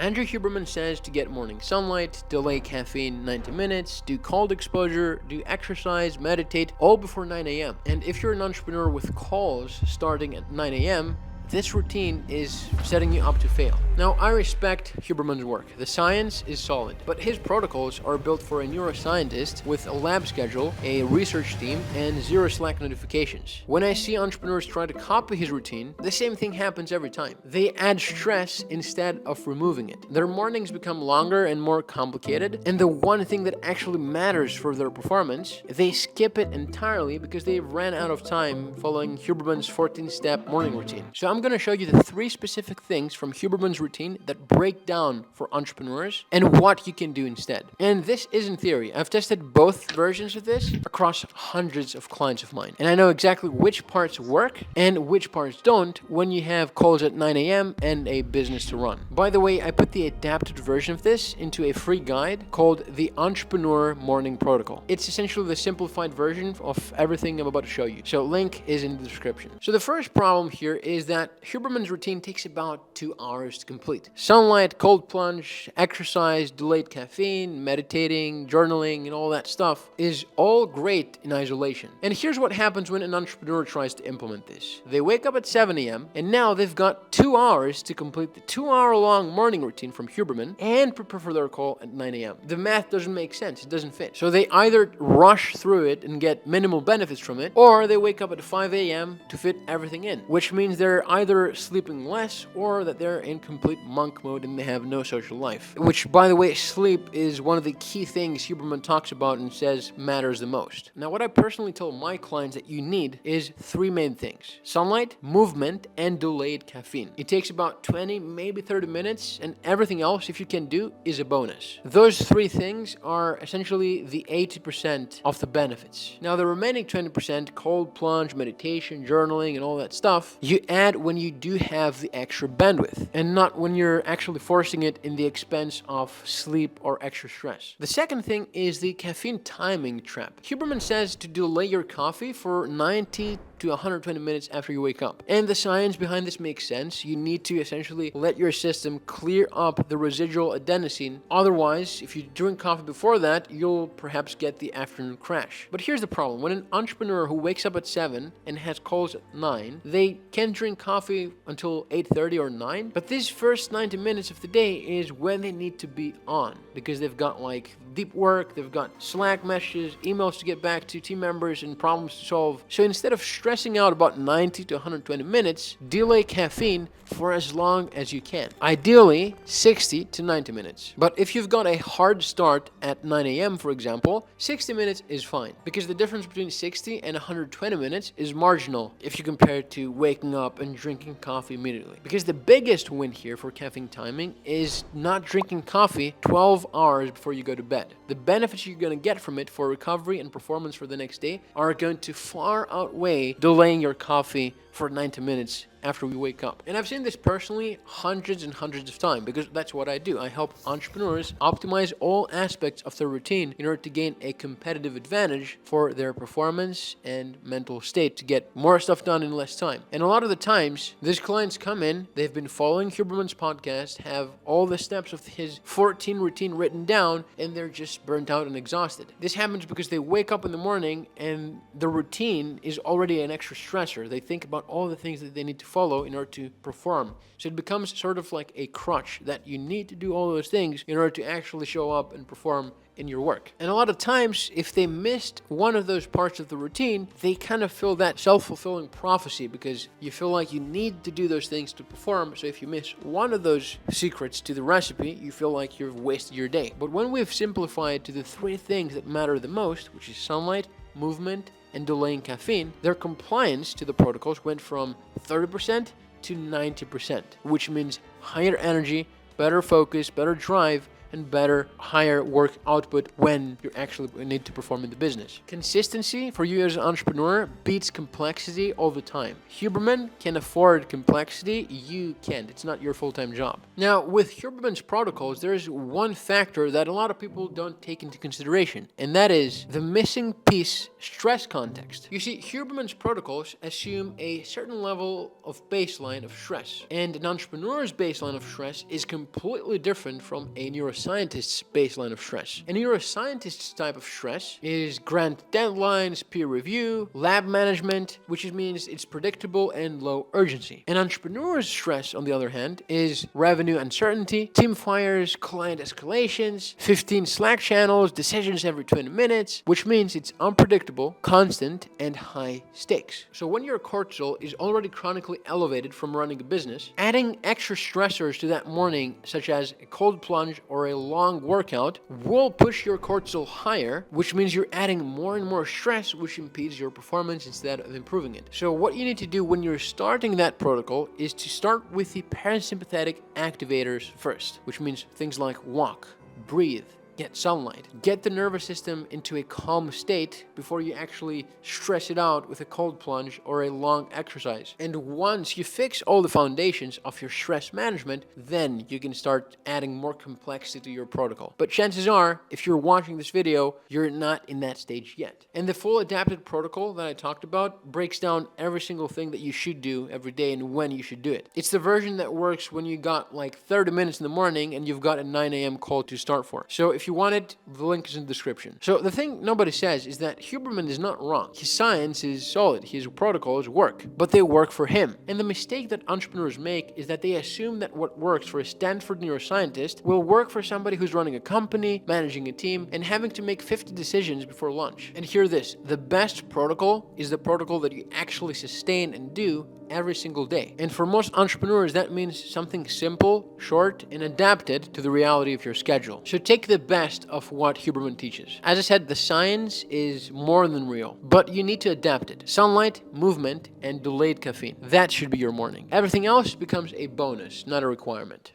Andrew Huberman says to get morning sunlight, delay caffeine 90 minutes, do cold exposure, do exercise, meditate, all before 9 a.m. And if you're an entrepreneur with calls starting at 9 a.m., this routine is setting you up to fail. Now, I respect Huberman's work. The science is solid, but his protocols are built for a neuroscientist with a lab schedule, a research team, and zero Slack notifications. When I see entrepreneurs try to copy his routine, the same thing happens every time. They add stress instead of removing it. Their mornings become longer and more complicated, and the one thing that actually matters for their performance, they skip it entirely because they ran out of time following Huberman's 14-step morning routine. So I'm going to show you the 3 specific things from Huberman's routine that break down for entrepreneurs and what you can do instead. And this isn't theory. I've tested both versions of this across hundreds of clients of mine. And I know exactly which parts work and which parts don't when you have calls at 9 a.m. and a business to run. By the way, I put the adapted version of this into a free guide called the Entrepreneur Morning Protocol. It's essentially the simplified version of everything I'm about to show you. So link is in the description. So the first problem here is that Huberman's routine takes about 2 hours to complete. Sunlight, cold plunge, exercise, delayed caffeine, meditating, journaling, and all that stuff is all great in isolation. And here's what happens when an entrepreneur tries to implement this. They wake up at 7 a.m. and now they've got 2 hours to complete the 2-hour-long morning routine from Huberman and prepare for their call at 9 a.m. The math doesn't make sense. It doesn't fit. So they either rush through it and get minimal benefits from it, or they wake up at 5 a.m. to fit everything in, which means they're either sleeping less or that they're in complete monk mode and they have no social life. Which, by the way, sleep is one of the key things Huberman talks about and says matters the most. Now, what I personally tell my clients that you need is 3 main things: sunlight, movement, and delayed caffeine. It takes about 20, maybe 30 minutes, and everything else, if you can do, is a bonus. Those 3 things are essentially the 80% of the benefits. Now, the remaining 20%, cold plunge, meditation, journaling, and all that stuff, you add when you do have the extra bandwidth and not when you're actually forcing it in the expense of sleep or extra stress. The second thing is the caffeine timing trap. Huberman says to delay your coffee for 90 to 120 minutes after you wake up. And the science behind this makes sense. You need to essentially let your system clear up the residual adenosine. Otherwise, if you drink coffee before that, you'll perhaps get the afternoon crash. But here's the problem. When an entrepreneur who wakes up at 7 and has calls at 9, they can drink coffee until 8:30 or 9. But these first 90 minutes of the day is when they need to be on, because they've got like deep work, they've got Slack messages, emails to get back to team members, and problems to solve. So instead of stressing out about 90 to 120 minutes, delay caffeine for as long as you can. Ideally, 60 to 90 minutes. But if you've got a hard start at 9 a.m., for example, 60 minutes is fine, because the difference between 60 and 120 minutes is marginal if you compare it to waking up and drinking coffee immediately. Because the biggest win here for caffeine timing is not drinking coffee 12 hours before you go to bed. The benefits you're going to get from it for recovery and performance for the next day are going to far outweigh delaying your coffee for 90 minutes after we wake up. And I've seen this personally hundreds and hundreds of times, because that's what I do. I help entrepreneurs optimize all aspects of their routine in order to gain a competitive advantage for their performance and mental state to get more stuff done in less time. And a lot of the times, these clients come in, they've been following Huberman's podcast, have all the steps of his 14 routine written down, and they're just burnt out and exhausted. This happens because they wake up in the morning and the routine is already an extra stressor. They think about all the things that they need to follow in order to perform. So it becomes sort of like a crutch that you need to do all those things in order to actually show up and perform in your work. And a lot of times, if they missed one of those parts of the routine, they kind of feel that self-fulfilling prophecy, because you feel like you need to do those things to perform. So if you miss one of those secrets to the recipe, you feel like you've wasted your day. But when we've simplified to the 3 things that matter the most, which is sunlight, movement, and delaying caffeine, their compliance to the protocols went from 30% to 90%, which means higher energy, better focus, better drive, and better, higher work output when you actually need to perform in the business. Consistency for you as an entrepreneur beats complexity all the time. Huberman can afford complexity, you can't. It's not your full-time job. Now, with Huberman's protocols, there is one factor that a lot of people don't take into consideration, and that is the missing piece, stress context. You see, Huberman's protocols assume a certain level of baseline of stress, and an entrepreneur's baseline of stress is completely different from a neuroscientist's baseline of stress. A neuroscientist's type of stress is grant deadlines, peer review, lab management, which means it's predictable and low urgency. An entrepreneur's stress, on the other hand, is revenue uncertainty, team fires, client escalations, 15 Slack channels, decisions every 20 minutes, which means it's unpredictable, constant, and high stakes. So when your cortisol is already chronically elevated from running a business, adding extra stressors to that morning, such as a cold plunge or a long workout, will push your cortisol higher, which means you're adding more and more stress, which impedes your performance instead of improving it. So what you need to do when you're starting that protocol is to start with the parasympathetic activators first, which means things like walk, breathe, get sunlight. Get the nervous system into a calm state before you actually stress it out with a cold plunge or a long exercise. And once you fix all the foundations of your stress management, then you can start adding more complexity to your protocol. But chances are, if you're watching this video, you're not in that stage yet. And the full adapted protocol that I talked about breaks down every single thing that you should do every day and when you should do it. It's the version that works when you got like 30 minutes in the morning and you've got a 9 a.m. call to start for. So if you want it, the link is in the description. So the thing nobody says is that Huberman is not wrong. His science is solid. His protocols work, but they work for him. And the mistake that entrepreneurs make is that they assume that what works for a Stanford neuroscientist will work for somebody who's running a company, managing a team, and having to make 50 decisions before lunch. And hear this, the best protocol is the protocol that you actually sustain and do every single day. And for most entrepreneurs, that means something simple, short, and adapted to the reality of your schedule. So take the best of what Huberman teaches. As I said, the science is more than real, but you need to adapt it. Sunlight, movement, and delayed caffeine. That should be your morning. Everything else becomes a bonus, not a requirement.